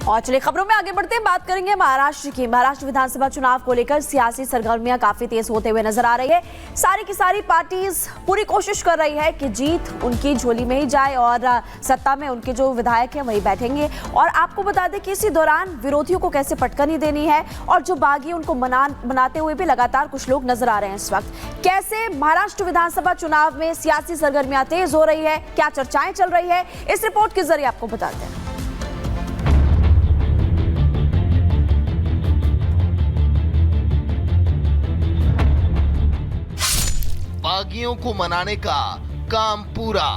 और चलिए खबरों में आगे बढ़ते हैं, बात करेंगे महाराष्ट्र की। महाराष्ट्र विधानसभा चुनाव को लेकर सियासी सरगर्मियां काफी तेज होते हुए नजर आ रही है। सारी की सारी पार्टीज पूरी कोशिश कर रही है कि जीत उनकी झोली में ही जाए और सत्ता में उनके जो विधायक हैं वही बैठेंगे। और आपको बता दें कि इसी दौरान विरोधियों को कैसे पटकनी देनी है और जो बागी उनको मनाते हुए भी लगातार कुछ लोग नजर आ रहे हैं। इस वक्त कैसे महाराष्ट्र विधानसभा चुनाव में सियासी सरगर्मियां तेज हो रही है, क्या चर्चाएं चल रही है, इस रिपोर्ट के जरिए आपको बताते हैं। बागियों को मनाने का काम पूरा।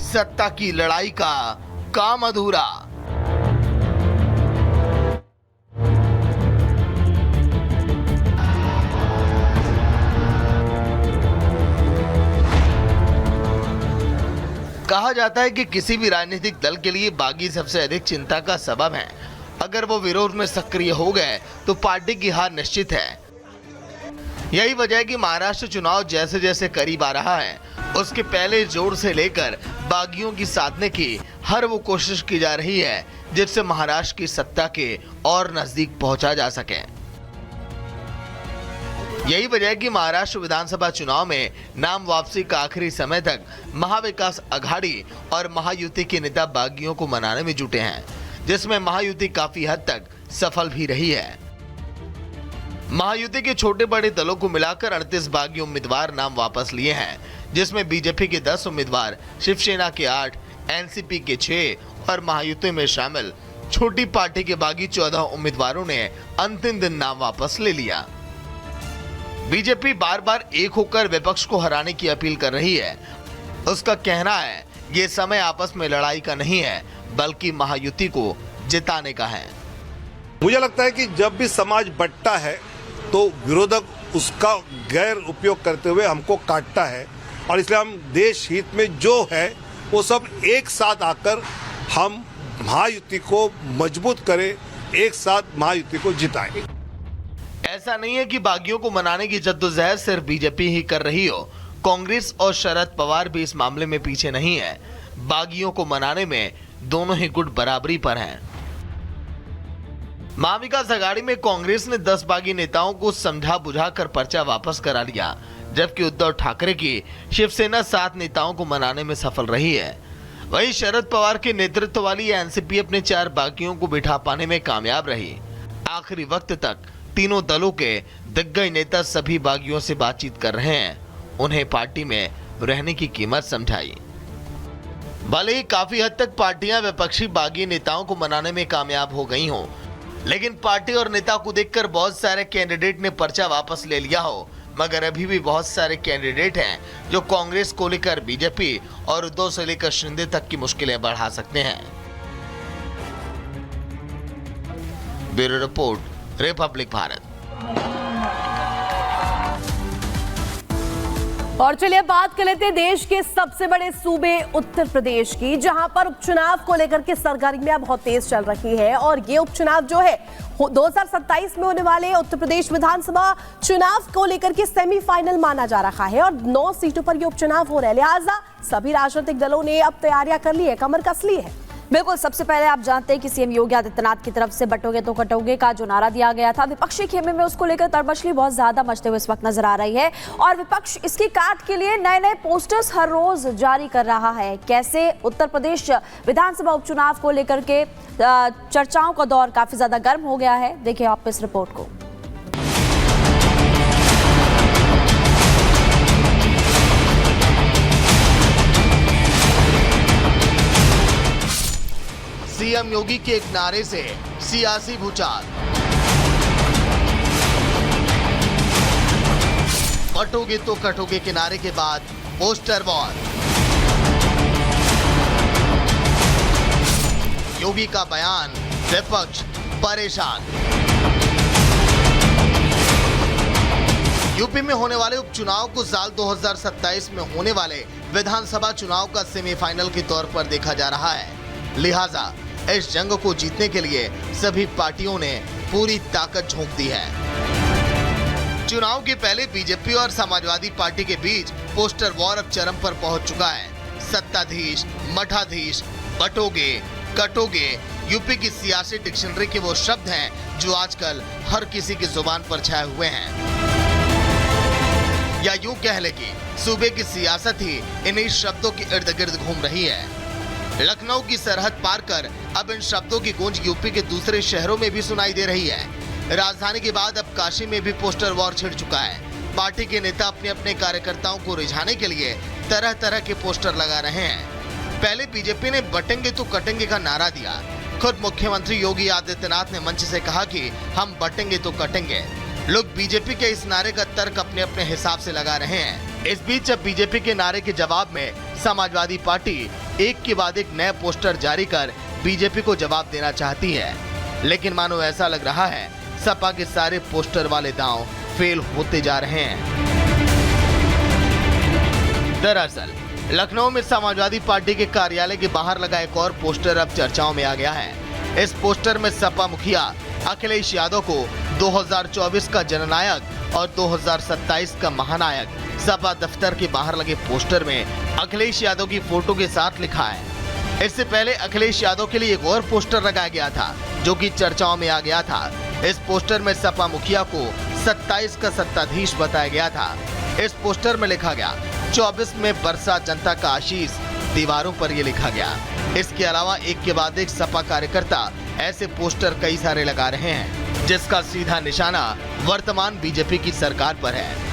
सत्ता की लड़ाई का काम अधूरा। कहा जाता है कि किसी भी राजनीतिक दल के लिए बागी सबसे अधिक चिंता का सबब है। अगर वो विरोध में सक्रिय हो गए तो पार्टी की हार निश्चित है। यही वजह है कि महाराष्ट्र चुनाव जैसे जैसे करीब आ रहा है उसके पहले जोर से लेकर बागियों की साधने की हर वो कोशिश की जा रही है जिससे महाराष्ट्र की सत्ता के और नजदीक पहुंचा जा सके। यही वजह है कि महाराष्ट्र विधानसभा चुनाव में नाम वापसी का आखिरी समय तक महाविकास आघाड़ी और महायुति के नेता बागियों को मनाने में जुटे हैं, जिसमें महायुति काफी हद तक सफल भी रही है। महायुति के छोटे बड़े दलों को मिलाकर 38 बागी उम्मीदवार नाम वापस लिए हैं, जिसमें बीजेपी के 10 उम्मीदवार, शिवसेना के 8, एनसीपी के 6 और महायुति में शामिल छोटी पार्टी के बागी 14 उम्मीदवारों ने अंतिम दिन नाम वापस ले लिया। बीजेपी बार बार एक होकर विपक्ष को हराने की अपील कर रही है। उसका कहना है ये समय आपस में लड़ाई का नहीं है बल्कि महायुति को जिताने का है। मुझे लगता है कि जब भी समाज बंटता है तो विरोधक उसका गैर उपयोग करते हुए हमको काटता है, और इसलिए हम देश हित में जो है वो सब एक साथ आकर हम महायुति को मजबूत करें, एक साथ महायुति को जिताएं। ऐसा नहीं है कि बागियों को मनाने की जद्दोजहद सिर्फ बीजेपी ही कर रही हो। कांग्रेस और शरद पवार भी इस मामले में पीछे नहीं है। बागियों को मनाने में दोनों ही गुट बराबरी पर हैं। महाविकास आघाड़ी में कांग्रेस ने 10 बागी नेताओं को समझा बुझाकर पर्चा वापस करा लिया, जबकि उद्धव ठाकरे की शिवसेना 7 नेताओं को मनाने में सफल रही है। वहीं शरद पवार के नेतृत्व वाली एनसीपी अपने 4 बागियों को बिठा पाने में कामयाब रही। आखिरी वक्त तक तीनों दलों के दिग्गज नेता सभी बागियों से बातचीत कर रहे हैं, उन्हें पार्टी में रहने की कीमत समझाई। भले ही काफी हद तक पार्टियां विपक्षी बागी नेताओं को मनाने में कामयाब हो गई हों, लेकिन पार्टी और नेता को देखकर बहुत सारे कैंडिडेट ने पर्चा वापस ले लिया हो, मगर अभी भी बहुत सारे कैंडिडेट हैं जो कांग्रेस को लेकर बीजेपी और उद्धव से लेकर शिंदे तक की मुश्किलें बढ़ा सकते हैं। Bureau report, republic Bharat. और चलिए बात कर लेते हैं देश के सबसे बड़े सूबे उत्तर प्रदेश की, जहां पर उपचुनाव को लेकर के सरगर्मियां बहुत तेज चल रही है। और ये उपचुनाव जो है 2027 में होने वाले उत्तर प्रदेश विधानसभा चुनाव को लेकर के सेमीफाइनल माना जा रहा है और 9 सीटों पर ये उपचुनाव हो रहा है। लिहाजा सभी राजनीतिक दलों ने अब तैयारियां कर ली है, कमर कस ली है। बिल्कुल, सबसे पहले आप जानते हैं कि सीएम योगी आदित्यनाथ की तरफ से बटोगे तो कटोगे का जो नारा दिया गया था, विपक्षी खेमे में उसको लेकर तड़मछली बहुत ज्यादा मचते हुए इस वक्त नजर आ रही है। और विपक्ष इसकी काट के लिए नए नए पोस्टर्स हर रोज जारी कर रहा है। कैसे उत्तर प्रदेश विधानसभा उपचुनाव को लेकर के चर्चाओं का दौर काफी ज्यादा गर्म हो गया है, देखिए आप इस रिपोर्ट को। सीएम योगी के एक नारे से सियासी भूचाल। बटोगे तो कटोगे के नारे के बाद पोस्टर वॉर। योगी का बयान, विपक्ष परेशान। यूपी में होने वाले उपचुनाव को साल 2027 में होने वाले विधानसभा चुनाव का सेमीफाइनल के तौर पर देखा जा रहा है। लिहाजा इस जंग को जीतने के लिए सभी पार्टियों ने पूरी ताकत झोंक दी है। चुनाव के पहले बीजेपी और समाजवादी पार्टी के बीच पोस्टर वॉर अब चरम पर पहुंच चुका है। सत्ताधीश, मठाधीश, बटोगे, कटोगे यूपी की सियासी डिक्शनरी के वो शब्द हैं जो आजकल हर किसी की जुबान पर छाए हुए हैं। या यूं कह ले कि सूबे की सियासत ही इन्हीं शब्दों के इर्द गिर्द घूम रही है। लखनऊ की सरहद पार कर अब इन शब्दों की गूंज यूपी के दूसरे शहरों में भी सुनाई दे रही है। राजधानी के बाद अब काशी में भी पोस्टर वॉर छिड़ चुका है। पार्टी के नेता अपने अपने कार्यकर्ताओं को रिझाने के लिए तरह तरह के पोस्टर लगा रहे हैं। पहले बीजेपी ने बटेंगे तो कटेंगे का नारा दिया। खुद मुख्यमंत्री योगी आदित्यनाथ ने मंच से कहा कि हम बटेंगे तो कटेंगे। लोग बीजेपी के इस नारे का तर्क अपने अपने हिसाब से लगा रहे हैं। इस बीच अब बीजेपी के नारे के जवाब में समाजवादी पार्टी एक के बाद एक नए पोस्टर जारी कर बीजेपी को जवाब देना चाहती है, लेकिन मानो ऐसा लग रहा है सपा के सारे पोस्टर वाले दांव फेल होते जा रहे हैं। दरअसल लखनऊ में समाजवादी पार्टी के कार्यालय के बाहर लगा एक और पोस्टर अब चर्चाओं में आ गया है। इस पोस्टर में सपा मुखिया अखिलेश यादव को 2024 का जननायक और 2027 का महानायक सपा दफ्तर के बाहर लगे पोस्टर में अखिलेश यादव की फोटो के साथ लिखा है। इससे पहले अखिलेश यादव के लिए एक और पोस्टर लगाया गया था जो कि चर्चाओं में आ गया था। इस पोस्टर में सपा मुखिया को 27 का सत्ताधीश बताया गया था। इस पोस्टर में लिखा गया 24 में बरसा जनता का आशीष, दीवारों पर ये लिखा गया। इसके अलावा एक के बाद एक सपा कार्यकर्ता ऐसे पोस्टर कई सारे लगा रहे हैं, जिसका सीधा निशाना वर्तमान बीजेपी की सरकार पर है।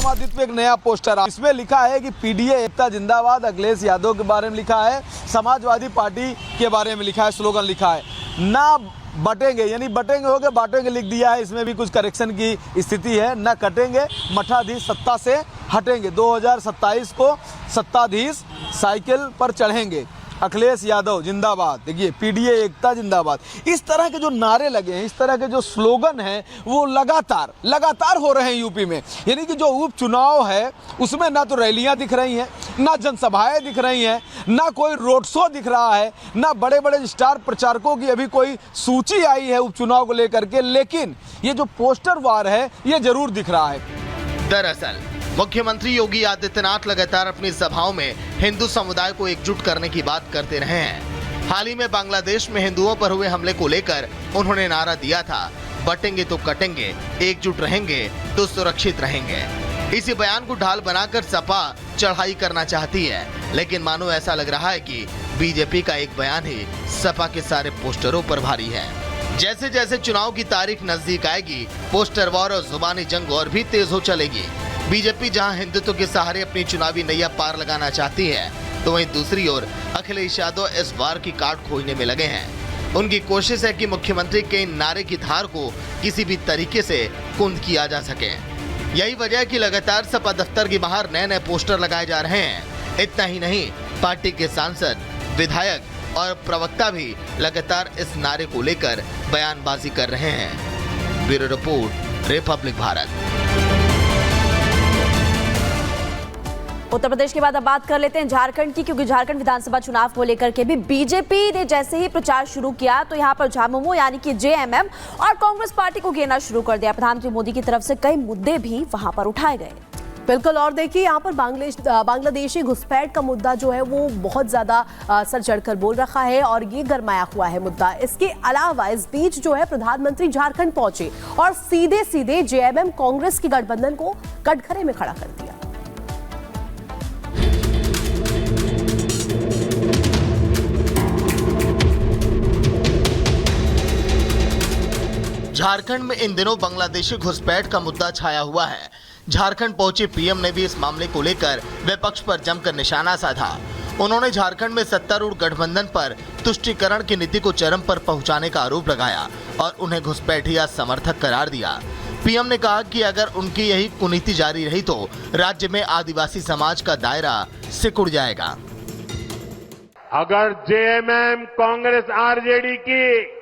पे एक नया पोस्टर इसमें लिखा है कि पीडीए एकता जिंदाबाद, अखिलेश यादव के बारे में लिखा है, समाजवादी पार्टी के बारे में लिखा है, स्लोगन लिखा है, ना बटेंगे यानी बटेंगे हो गए बांटेंगे लिख दिया है। इसमें भी कुछ करेक्शन की स्थिति है। न कटेंगे, मठाधीश सत्ता से हटेंगे, 2027 को सत्ताधीश साइकिल पर चढ़ेंगे, अखिलेश यादव जिंदाबाद, देखिए पीडीए एकता जिंदाबाद। इस तरह के जो नारे लगे हैं, इस तरह के जो स्लोगन हैं, वो लगातार हो रहे हैं यूपी में। यानी कि जो उपचुनाव है उसमें ना तो रैलियां दिख रही हैं, ना जनसभाएं दिख रही हैं, ना कोई रोड शो दिख रहा है, ना बड़े बड़े स्टार प्रचारकों की अभी कोई सूची आई है उपचुनाव को लेकर के, लेकिन ये जो पोस्टर वार है ये जरूर दिख रहा है। दरअसल मुख्यमंत्री योगी आदित्यनाथ लगातार अपनी सभाओं में हिंदू समुदाय को एकजुट करने की बात करते रहे हैं। हाल ही में बांग्लादेश में हिंदुओं पर हुए हमले को लेकर उन्होंने नारा दिया था, बटेंगे तो कटेंगे, एकजुट रहेंगे तो सुरक्षित रहेंगे। इसी बयान को ढाल बनाकर सपा चढ़ाई करना चाहती है, लेकिन मानो ऐसा लग रहा है कि बीजेपी का एक बयान ही सपा के सारे पोस्टरों पर भारी है। जैसे जैसे चुनाव की तारीख नजदीक आएगी, पोस्टर वॉर और जुबानी जंग और भी तेज हो चलेगी। बीजेपी जहां हिंदुत्व के सहारे अपनी चुनावी नैया पार लगाना चाहती है, तो वहीं दूसरी ओर अखिलेश यादव इस वार की काट खोजने में लगे हैं। उनकी कोशिश है कि मुख्यमंत्री के इन नारे की धार को किसी भी तरीके से कुंद किया जा सके। यही वजह है कि लगातार सपा दफ्तर के बाहर नए नए पोस्टर लगाए जा रहे हैं। इतना ही नहीं, पार्टी के सांसद, विधायक और प्रवक्ता भी लगातार इस नारे को लेकर बयानबाजी कर रहे हैं। Bureau report, republic Bharat. Uttar Pradesh के बाद अब बात कर लेते हैं झारखंड की, क्योंकि झारखंड विधानसभा चुनाव को लेकर के भी बीजेपी ने जैसे ही प्रचार शुरू किया तो यहां पर झामुमो यानी कि जेएमएम और कांग्रेस पार्टी को घेरना शुरू कर दिया। प्रधानमंत्री मोदी की तरफ से कई मुद्दे भी वहां पर उठाए गए। बिल्कुल, और देखिए यहाँ पर बांग्लादेशी घुसपैठ का मुद्दा जो है वो बहुत ज्यादा सर चढ़कर बोल रखा है और ये गरमाया हुआ है मुद्दा। इसके अलावा इस बीच जो है प्रधानमंत्री झारखंड पहुंचे और सीधे सीधे जेएमएम कांग्रेस के गठबंधन को कटघरे में खड़ा कर दिया। झारखंड में इन दिनों बांग्लादेशी घुसपैठ का मुद्दा छाया हुआ है। झारखंड पहुंचे पीएम ने भी इस मामले को लेकर विपक्ष पर जमकर निशाना साधा। उन्होंने झारखंड में सत्तारूढ़ गठबंधन पर तुष्टीकरण की नीति को चरम पर पहुंचाने का आरोप लगाया और उन्हें घुसपैठिया समर्थक करार दिया। पीएम ने कहा कि अगर उनकी यही कुनीति जारी रही तो राज्य में आदिवासी समाज का दायरा सिकुड़ जाएगा। अगर जेएमएम, कांग्रेस, आरजेडी की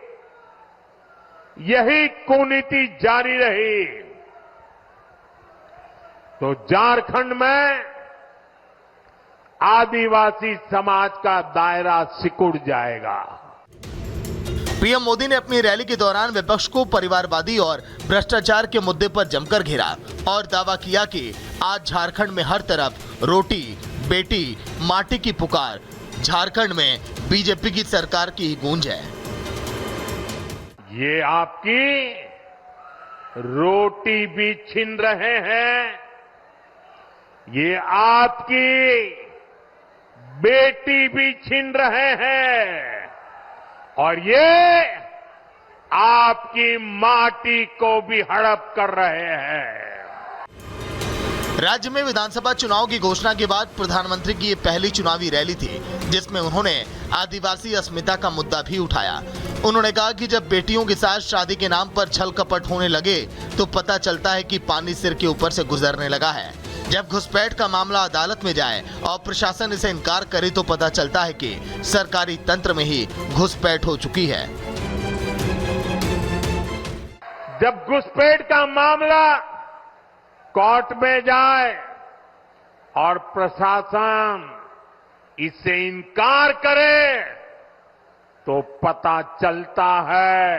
यही कुनीति जारी रही तो झारखंड में आदिवासी समाज का दायरा सिकुड़ जाएगा। पीएम मोदी ने अपनी रैली के दौरान विपक्ष को परिवारवादी और भ्रष्टाचार के मुद्दे पर जमकर घेरा और दावा किया कि आज झारखंड में हर तरफ रोटी, बेटी, माटी की पुकार। झारखंड में बीजेपी की सरकार की ही गूंज है। ये आपकी रोटी भी छीन रहे हैं, ये आपकी बेटी भी छीन रहे हैं और ये आपकी माटी को भी हड़प कर रहे हैं। राज्य में विधानसभा चुनाव की घोषणा के बाद प्रधानमंत्री की ये पहली चुनावी रैली थी, जिसमें उन्होंने आदिवासी अस्मिता का मुद्दा भी उठाया। उन्होंने कहा कि जब बेटियों के साथ शादी के नाम पर छल कपट होने लगे तो पता चलता है कि पानी सिर के ऊपर से गुजरने लगा है। जब घुसपैठ का मामला अदालत में जाए और प्रशासन इसे इनकार करे तो पता चलता है कि सरकारी तंत्र में ही घुसपैठ हो चुकी है। जब घुसपैठ का मामला कोर्ट में जाए और प्रशासन इससे इनकार करे तो पता चलता है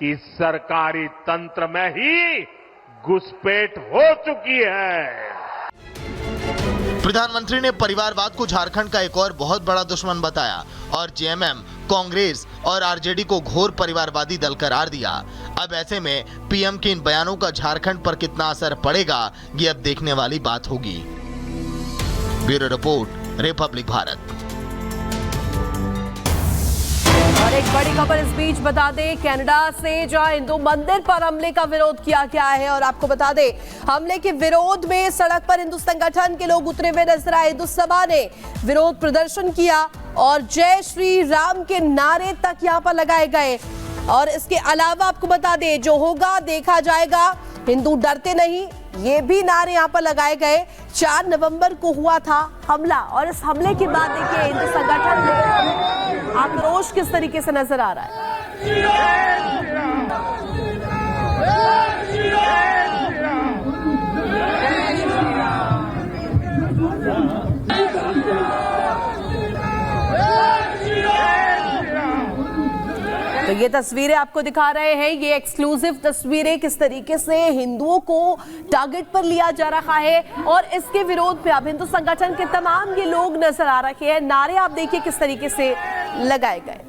कि सरकारी तंत्र में ही घुसपैठ हो चुकी है। प्रधानमंत्री ने परिवारवाद को झारखंड का एक और बहुत बड़ा दुश्मन बताया और जेएमएम, कांग्रेस और आरजेडी को घोर परिवारवादी दल करार दिया। अब ऐसे में पीएम के इन बयानों का झारखंड पर कितना असर पड़ेगा, ये अब देखने वाली बात होगी। Bureau report, republic Bharat. और एक बड़ी खबर इस बीच बता दें, कनाडा से जहां हिंदू मंदिर पर हमले का विरोध किया गया है और आपको बता दें हमले के विरोध में सड़क पर हिंदू संगठन के लोग उतरे हुए नजर आए। हिंदू सभा ने विरोध प्रदर्शन किया और जय श्री राम के नारे तक यहां पर लगाए गए। और इसके अलावा आपको बता दें, जो होगा देखा जाएगा, हिंदू डरते नहीं, ये भी नारे यहाँ पर लगाए गए। 4 नवंबर को हुआ था हमला और इस हमले के बाद देखिए हिंदू संगठन में आक्रोश किस तरीके से नजर आ रहा है। तो ये तस्वीरें आपको दिखा रहे हैं, ये एक्सक्लूसिव तस्वीरें किस तरीके से हिंदुओं को टारगेट पर लिया जा रहा है और इसके विरोध में अब हिंदू संगठन के तमाम ये लोग नजर आ रहे हैं। नारे आप देखिए किस तरीके से लगाए गए।